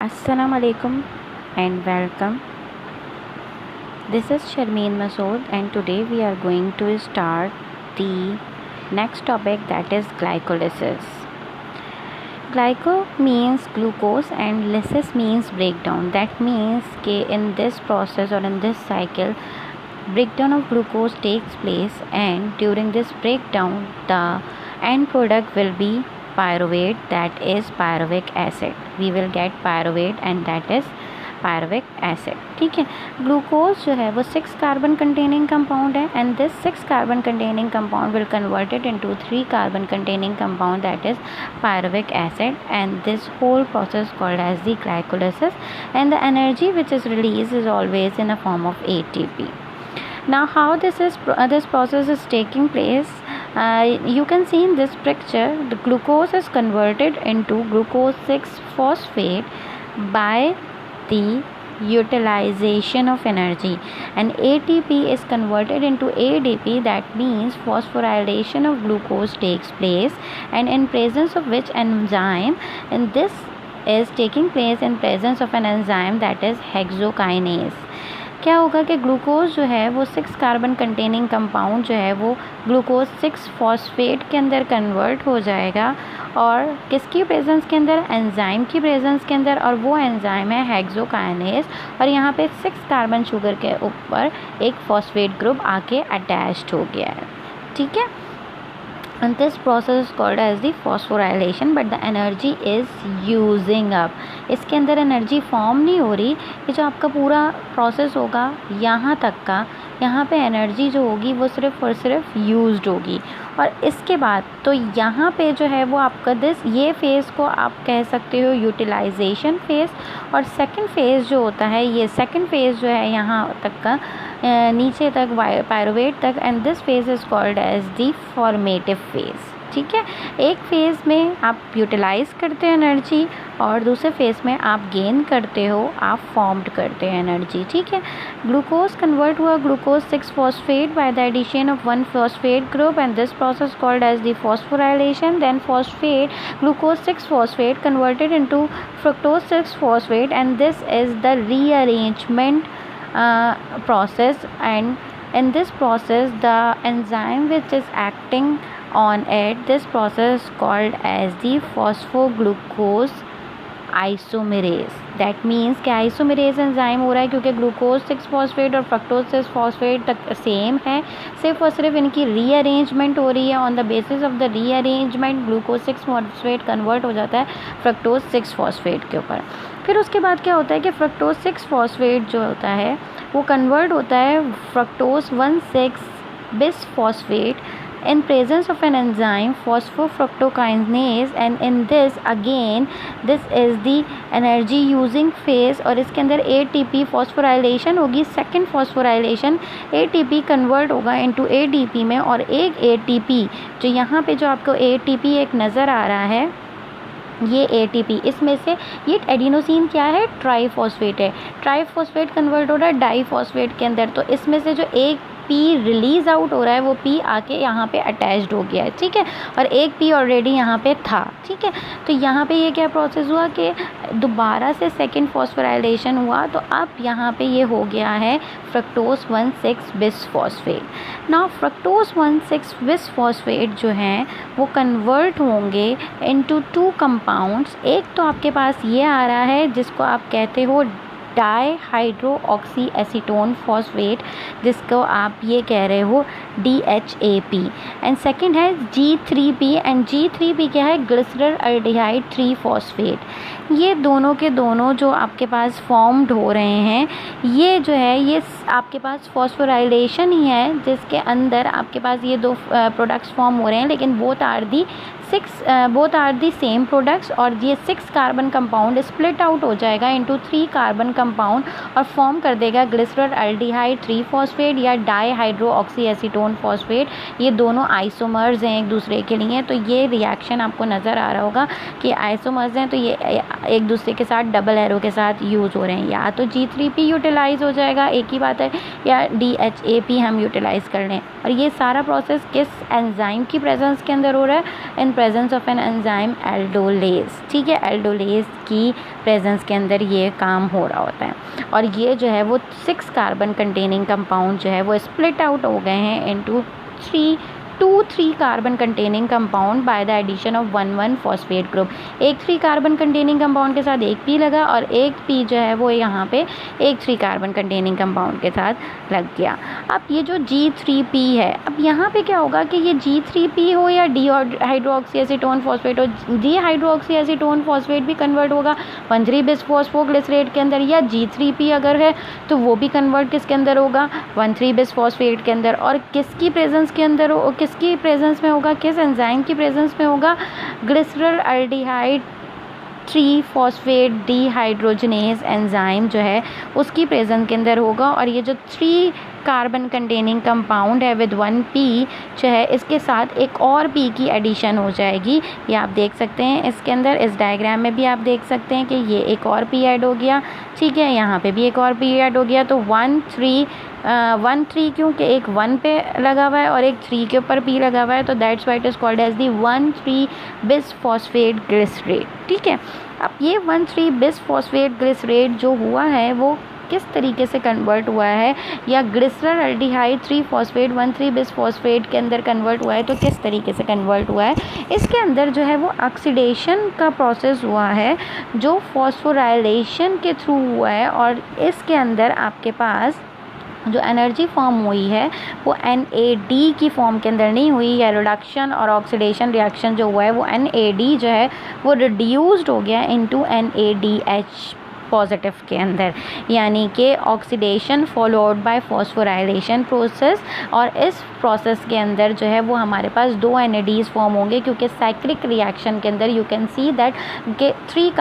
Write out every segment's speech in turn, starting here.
Assalamu alaikum and welcome. This is Sharmeen Masood and today we are going to start the next topic, that is glycolysis. Glyco means glucose and lysis means breakdown. That means that in this process or in this cycle, breakdown of glucose takes place, and during this breakdown the end product will be pyruvate, that is pyruvic acid. We will get pyruvate and that is pyruvic acid. ठीक है. Glucose जो है वो 6 carbon containing compound है and this 6 carbon containing compound will convert it into 3 carbon containing compound, that is pyruvic acid, and this whole process called as the glycolysis, and the energy which is released is always in a form of ATP. Now how this process is taking place, you can see in this picture the glucose is converted into glucose 6 phosphate by the utilization of energy, and ATP is converted into ADP. That means phosphorylation of glucose takes place, and in presence of which enzyme, and this is taking place in presence of an enzyme, that is hexokinase. क्या होगा कि glucose जो है वो 6 carbon containing compound जो है वो glucose 6 phosphate के अंदर कन्वर्ट हो जाएगा, और किसकी प्रेजेंस के अंदर, एंजाइम की प्रेजेंस के अंदर, और वो एंजाइम है हेक्सोकाइनेज, और यहाँ पे 6 कार्बन शुगर के ऊपर एक फॉस्फेट ग्रुप आके अटैच्ड हो गया है. ठीक है. And this process is called as the phosphorylation, but the energy is using up. इसके अंदर एनर्जी फॉर्म नहीं हो रही. ये जो आपका पूरा प्रोसेस होगा यहाँ तक का, यहाँ पे एनर्जी जो होगी वो सिर्फ और सिर्फ यूज्ड होगी. और इसके बाद तो यहाँ पे जो है वो आपका ये फेज़ को आप कह सकते हो यूटिलाइजेशन फेज़, और सेकंड फेज़ जो होता है, ये सेकंड फेज़ जो है यहाँ तक का नीचे तक पायरुवेट तक, and this phase is called as the formative phase. ठीक है. एक फेज़ में आप यूटिलाइज़ करते हो एनर्जी, और दूसरे फेज़ में आप गेन करते हो, आप फॉर्म्ड करते हो एनर्जी. ठीक है. ग्लूकोज कन्वर्ट हुआ glucose 6 phosphate by the addition of 1 phosphate group, and this process called as the phosphorylation. Then phosphate glucose 6 phosphate converted into fructose 6 phosphate, and this is the rearrangement process, and in this process the enzyme which is acting on it, this process is called as the phosphoglucose isomerase. That means कि isomerase enzyme हो रहा है, क्योंकि glucose 6 phosphate और fructose 6 phosphate तक same है, सिर्फ और सिर्फ इनकी रीअरेंजमेंट हो रही है. On the basis of the rearrangement glucose 6 phosphate convert हो जाता है फ्रक्टोज 6 फॉस्फेट के ऊपर. फिर उसके बाद क्या होता है कि फ्रक्टोज 6 फॉस्फेट जो होता है वो कन्वर्ट होता है fructose 1,6 bis phosphate in presence of an enzyme phosphofructokinase, and in this again this is the energy using phase, और इसके अंदर ATP phosphorylation होगी. सेकेंड phosphorylation ATP कन्वर्ट होगा into ADP में, और एक ATP जो यहाँ पे जो आपको ATP एक नज़र आ रहा है, ये ATP इसमें से ये एडिनोसिन क्या है, ट्राईफॉस्फेट है. ट्राईफॉस्फेट कन्वर्ट हो रहा है डाईफॉस्फेट के अंदर, तो इसमें से जो एक P रिलीज आउट हो रहा है वो P आके यहाँ पे अटैच्ड हो गया है. ठीक है. और एक P ऑलरेडी यहाँ पे था. ठीक है. तो यहाँ पे ये क्या प्रोसेस हुआ कि दोबारा से सेकेंड फॉस्फोराइलेशन हुआ, तो अब यहाँ पे ये हो गया है fructose 1,6 bis phosphate. Now fructose 1,6 bis phosphate जो हैं वो कन्वर्ट होंगे इनटू 2 कंपाउंड्स. एक तो आपके पास ये आ रहा है जिसको आप कहते हो डाईहाइड्रोऑक्सी एसीटोन फॉस्फेट, जिसको आप ये कह रहे हो DHAP, एंड सेकंड है G3P, एंड G3P क्या है, ग्लिसरल अल्डिहाइड 3 फॉस्फेट. ये दोनों के दोनों जो आपके पास फॉर्म्ड हो रहे हैं, ये जो है ये आपके पास फॉस्फोराइलेशन ही है, जिसके अंदर आपके पास ये 2 प्रोडक्ट्स फॉर्म हो रहे हैं, लेकिन both are the same products, और ये 6 कार्बन कंपाउंड स्प्लिट आउट हो जाएगा इनटू 3 कार्बन कंपाउंड और फॉर्म कर देगा ग्लिसरल अल्डिहाइड 3 फॉस्फेट या डाईहाइड्रोऑक्सी एसीटोन एसीटोन फॉस्फेट, ये दोनों आइसोमर्स हैं एक दूसरे के लिए। तो ये रिएक्शन आपको नज़र आ रहा होगा कि आइसोमर्स हैं तो ये एक दूसरे के साथ डबल एरो के साथ यूज़ हो रहे हैं। या तो G3P यूटिलाइज़ हो जाएगा, एक ही बात है, या DHAP हम यूटिलाइज़ कर लें। और ये सारा प्रोसेस किस एंजाइम की प्रेजेंस के अंदर हो रहा है? इन presence of an enzyme aldolase. ठीक है, एल्डोलेज की प्रेजेंस के अंदर ये काम हो रहा होता है। और ये जो है वो 6 कार्बन कंटेनिंग कंपाउंड जो है वो स्प्लिट आउट हो गए हैं into 3 carbon containing compound by the addition of 1 phosphate group. एक 3 कार्बन कंटेनिंग कंपाउंड के साथ एक P लगा और एक P जो है वो यहाँ पे एक 3 कार्बन कंटेनिंग कंपाउंड के साथ लग गया। अब ये जो G3P है, अब यहाँ पे क्या होगा कि ये G3P हो या डी हाइड्रोक्सी एसीटोन फॉस्फेट हो, डी हाइड्रोक्सी एसीटोन फॉस्फेट भी कन्वर्ट होगा 1,3-बिसफॉस्फोग्लिसरेट के अंदर, या G3P अगर है तो वो भी कन्वर्ट किसके अंदर होगा? 1,3-बिसफॉस्फेट के अंदर। और किसकी प्रेजेंस के अंदर किसकी प्रेजेंस में होगा? किस एंजाइम की प्रेजेंस में होगा? Glycerol aldehyde 3 phosphate dehydrogenase enzyme जो है उसकी प्रेजेंस के अंदर होगा। और ये जो 3 कार्बन कंटेनिंग कंपाउंड है विद 1 P जो है, इसके साथ एक और P की एडिशन हो जाएगी। ये आप देख सकते हैं इसके अंदर, इस डायग्राम में भी आप देख सकते हैं कि ये एक और P ऐड हो गया। ठीक है, यहाँ पे भी एक और P ऐड हो गया। तो 1 3 क्योंकि एक 1 पे लगा हुआ है और एक 3 के ऊपर P लगा हुआ है, तो that's why it is called as the one three bisphosphate glycerate. ठीक है, अब ये 1,3-बिसफॉस्फेट ग्लिसरेट जो हुआ है वो किस तरीके से कन्वर्ट हुआ है, या ग्लिसरल अल्डिहाइड 3 फॉस्फेट 1,3-बिसफॉस्फेट के अंदर कन्वर्ट हुआ है तो किस तरीके से कन्वर्ट हुआ है? इसके अंदर जो है वो ऑक्सीडेशन का प्रोसेस हुआ है जो फॉस्फोराइलेशन के थ्रू हुआ है। और इसके अंदर आपके पास जो एनर्जी फॉर्म हुई है वो NAD की फॉर्म के अंदर नहीं हुई, या रिडक्शन और ऑक्सीडेशन रिएक्शन जो हुआ है वो NAD जो है वो रिड्यूस्ड हो गया इनटू NADH पॉजिटिव के अंदर, यानी कि oxidation followed by phosphorylation process. और इस प्रोसेस के अंदर जो है वो हमारे पास 2 NADs फॉर्म होंगे, क्योंकि साइक्लिक रिएक्शन के अंदर यू कैन सी दैट के 3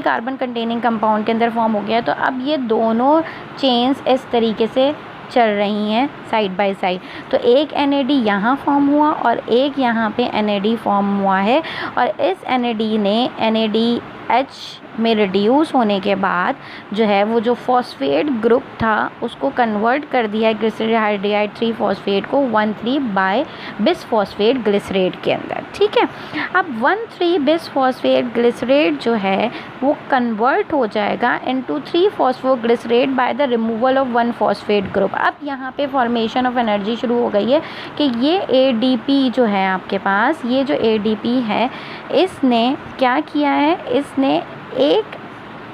कार्बन कंटेनिंग कंपाउंड के अंदर फॉर्म हो गया। तो अब ये दोनों चेन्स इस तरीके से चल रही हैं साइड बाय साइड। तो एक NAD यहाँ फॉर्म हुआ और एक यहाँ पे NAD फॉर्म हुआ है, और इस NAD ने NADH में रिड्यूस होने के बाद जो है वो जो फॉस्फेट ग्रुप था उसको कन्वर्ट कर दिया है ग्लिसरॉल्डिहाइड 3 फॉस्फेट को 1,3-बिसफॉस्फेट ग्लिसरेट के अंदर। ठीक है, अब 1,3-बिसफॉस्फेट ग्लिसरेट जो है वो कन्वर्ट हो जाएगा into 3 phosphoglycerate by the removal of 1 phosphate group. अब यहाँ पे फॉर्मेशन ऑफ एनर्जी शुरू हो गई है कि ये ADP जो है आपके पास, ये जो ADP है इसने क्या किया है, इसने एक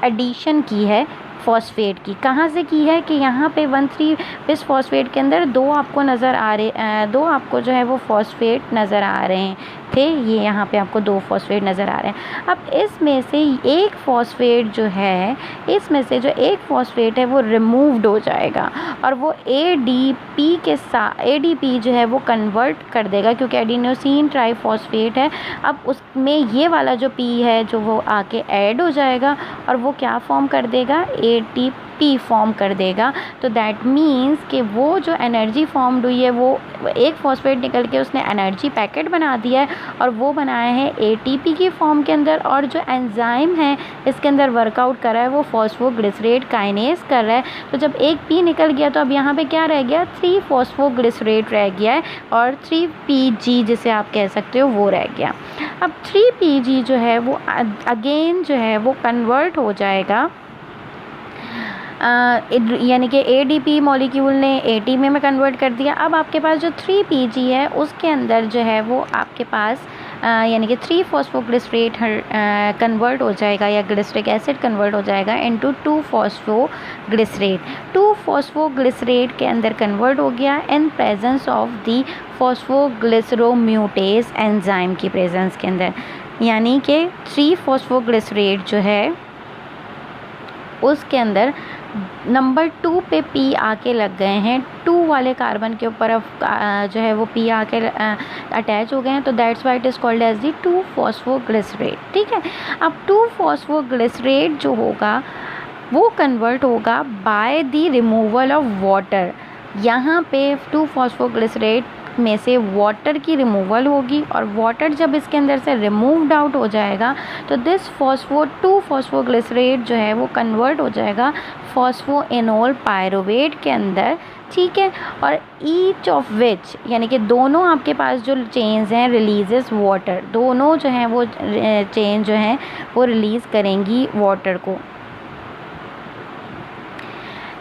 एडिशन की है फॉस्फेट की। कहाँ से की है कि यहाँ पे 1,3-बिसफॉस्फेट के अंदर 2 आपको नज़र आ रहे 2 आपको जो है वो फॉस्फेट नज़र आ रहे थे, ये यहाँ पे आपको 2 फॉस्फेट नज़र आ रहे हैं। अब इसमें से एक फॉस्फेट जो है, इसमें से जो एक फॉस्फेट है वो रिमूव्ड हो जाएगा और वो ADP के साथ ADP जो है वो कन्वर्ट कर देगा, क्योंकि एडिनोसिन ट्राइफॉस्फेट है। अब उसमें ये वाला जो P है जो वो आके ऐड हो जाएगा और वो क्या फॉर्म कर देगा? ATP फॉर्म कर देगा। तो दैट मीन्स कि वो जो एनर्जी फॉर्म्ड हुई है वो एक फॉस्फेट निकल के उसने एनर्जी पैकेट बना दिया है और वो बनाया है ATP की फॉर्म के अंदर, और जो एंजाइम है इसके अंदर वर्कआउट कर रहा है वो फॉस्फोग्लिसरेट काइनेज कर रहा है। तो जब एक P निकल गया तो अब यहाँ पे क्या रह गया? 3 फॉस्फोग्लिसरेट रह गया है और 3PG जिसे आप कह सकते हो वो रह गया। अब 3PG जो है वो अगेन जो है वो कन्वर्ट हो जाएगा, यानी कि ADP मॉलिक्यूल ने ATP में कन्वर्ट कर दिया। अब आपके पास जो 3PG है उसके अंदर जो है वो आपके पास यानी कि 3 फॉस्फोग्लिसरेट कन्वर्ट हो जाएगा, या ग्लिसरिक एसिड कन्वर्ट हो जाएगा इनटू 2 फॉस्फोग्लिसरेट। 2 फॉस्फोग्लिसरेट के अंदर कन्वर्ट हो गया in presence of the phosphoglyceromutase enzyme की प्रेजेंस के अंदर, यानी कि 3 फॉस्फोग्लिसरेट जो है उसके अंदर नंबर 2 पे P आके लग गए हैं, 2 वाले कार्बन के ऊपर जो है वो P आके अटैच हो गए हैं। तो that's why it is called as the 2 phosphoglycerate. ठीक है, अब 2 फॉस्फोग्लिसरेट जो होगा वो कन्वर्ट होगा by the removal of water. यहाँ पे 2-फॉस्फोग्लिसरेट में से वाटर की रिमूवल होगी और वाटर जब इसके अंदर से रिमूव्ड आउट हो जाएगा तो दिस 2-फॉस्फोग्लिसरेट जो है वो कन्वर्ट हो जाएगा फॉस्फोएनोल पायरुवेट के अंदर, ठीक है। और ईच ऑफ विच यानी कि दोनों आपके पास जो चेन्स हैं रिलीजेस वाटर, दोनों जो हैं वो चेन जो हैं वो रिलीज़ करेंगी वाटर को।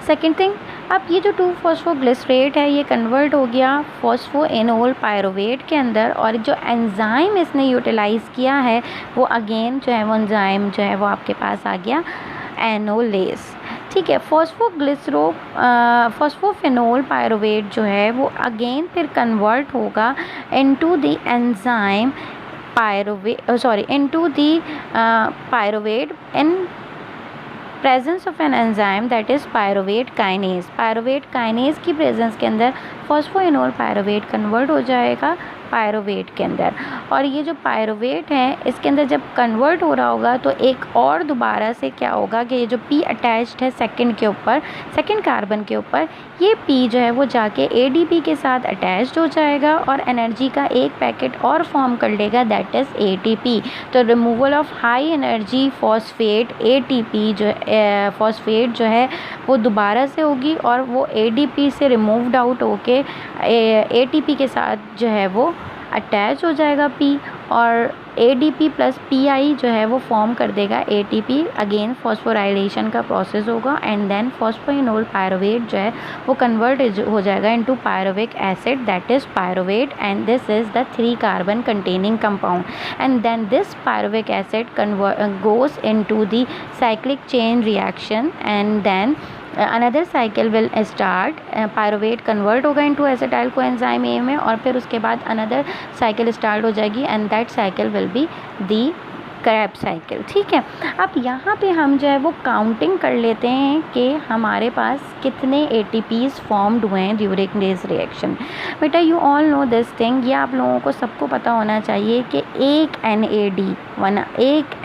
सेकेंड थिंग, अब ये जो 2-फॉस्फोग्लिसरेट है ये कन्वर्ट हो गया फॉस्फोएनोल पायरुवेट के अंदर, और जो एंजाइम इसने यूटिलाइज़ किया है वो अगेन जो है वो एंजाइम जो है वो आपके पास आ गया एनोलेस, ठीक है। फॉस्फोफेनोल पायरुवेट जो है वो अगेन फिर कन्वर्ट होगा into the enzyme into the pyruvate in presence of an enzyme that is pyruvate kinase। pyruvate kinase की प्रेजेंस के अंदर फॉस्फोएनोल पायरुवेट कन्वर्ट हो जाएगा पायरुवेट के अंदर, और ये जो पायरुवेट है इसके अंदर जब कन्वर्ट हो रहा होगा तो एक और दोबारा से क्या होगा कि ये जो पी अटैच्ड है सेकंड के ऊपर, सेकंड कार्बन के ऊपर, ये पी जो है वो जाके एडीपी के साथ अटैच्ड हो जाएगा और एनर्जी का एक पैकेट और फॉर्म कर लेगा, दैट इज़ एटीपी। तो removal of high energy phosphate ATP जो फॉस्फेट जो है वो दोबारा से होगी और वो एडीपी से रिमूव्ड आउट होके एटीपी के साथ जो है वो अटैच हो जाएगा पी, और एडीपी प्लस पीआई जो है वो फॉर्म कर देगा एटीपी। अगेन फॉस्फोराइलेशन का प्रोसेस होगा एंड देन फॉस्फोइनोल पायरुवेट जो है वो कन्वर्ट हो जाएगा into pyruvic acid, that is pyruvate, and this is the 3 carbon containing compound, and then this pyruvic acid goes into the cyclic chain reaction and then another cycle will start. Pyruvate convert होगा into acetyl coenzyme A में, और फिर उसके बाद another cycle start हो जाएगी and that cycle will be the Krebs cycle, ठीक है। अब यहाँ पे हम जो है वो काउंटिंग कर लेते हैं कि हमारे पास कितने एटीपीज फॉर्म्ड हुए हैं ड्यूरिंग दिस रिएक्शन। बेटा you all know this thing, ये आप लोगों को सबको पता होना चाहिए कि एक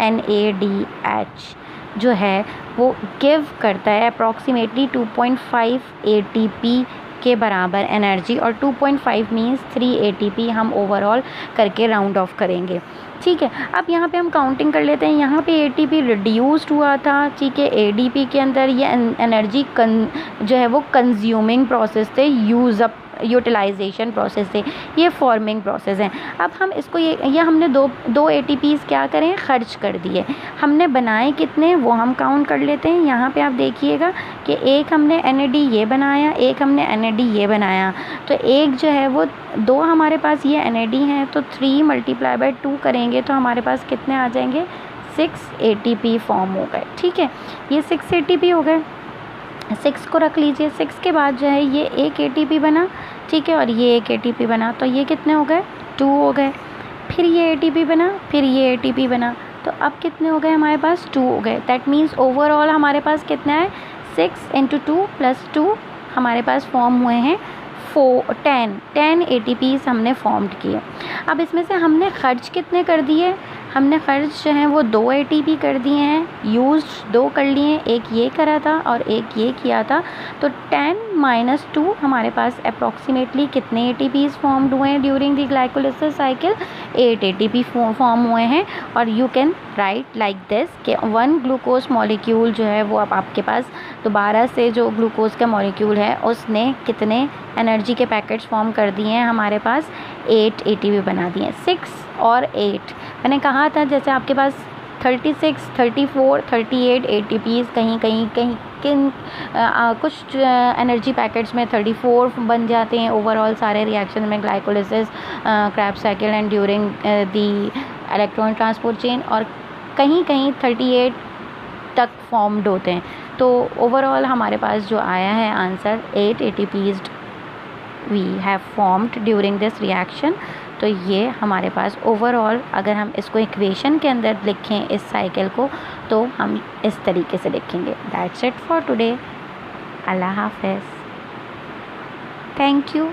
NADH जो है वो गिव करता है अप्रॉक्सीमेटली 2.5 ATP के बराबर एनर्जी, और 2.5 मीन्स 3 ATP हम ओवरऑल करके राउंड ऑफ करेंगे, ठीक है। अब यहाँ पे हम काउंटिंग कर लेते हैं। यहाँ पे ATP रिड्यूस्ड हुआ था, ठीक है। ADP के अंदर ये एनर्जी जो है वो कंज्यूमिंग प्रोसेस थे, यूज़ अप यूटिलाइजेशन प्रोसेस थे, ये फॉर्मिंग प्रोसेस हैं। अब हम इसको ये हमने दो ATPs क्या करें, खर्च कर दिए। हमने बनाए कितने वो हम काउंट कर लेते हैं। यहाँ पे आप देखिएगा कि एक हमने NAD ये बनाया, एक हमने NAD ये बनाया, तो एक जो है वो 2 हमारे पास ये NAD हैं, तो 3 × 2 करेंगे तो हमारे पास कितने आ जाएंगे, 6 ATP फॉर्म हो गए, ठीक है। ये 6 ATP हो गए, 6 को रख लीजिए। 6 के बाद जो है ये एक ATP बना, ठीक है, और ये एक ATP बना, तो ये कितने हो गए, 2 हो गए। फिर ये ATP बना, फिर ये ATP बना, तो अब कितने हो गए हमारे पास, 2 हो गए। दैट मीन्स ओवरऑल हमारे पास कितना है, 6 × 2 + 2 हमारे पास फॉर्म हुए हैं 10 ATPs हमने फॉर्म्ड किए। अब इसमें से हमने खर्च कितने कर दिए, हमने खर्च जो हैं वो 2 ATP कर दिए हैं, यूज्ड 2 कर लिए, एक ये करा था और एक ये किया था, तो 10 - 2 हमारे पास अप्रॉक्सीमेटली कितने ATPs फॉर्म्ड हुए हैं during the glycolysis cycle, 8 ATP form हुए हैं। और you can write like this कि 1 ग्लूकोज मॉलिक्यूल जो है वो अब आपके पास दोबारा से जो ग्लूकोज का मॉलिक्यूल है उसने कितने एनर्जी के पैकेट्स फॉर्म कर दिए हैं, हमारे पास 8 ATP बना दिए हैं। 6 और 8 मैंने कहा था, जैसे आपके पास 36, 34, 38 ATPs कहीं कुछ एनर्जी पैकेट्स में 34 बन जाते हैं ओवरऑल सारे रिएक्शन में, glycolysis, Krebs cycle and during the electron transport chain, और कहीं 38 तक फॉर्म्ड होते हैं। तो ओवरऑल हमारे पास जो आया है answer 8 ATPs we have formed during this reaction. तो ये हमारे पास ओवरऑल अगर हम इसको इक्वेशन के अंदर लिखें इस साइकिल को, तो हम इस तरीके से लिखेंगे। That's it for today. अल्लाह हाफ़िज़। Thank you.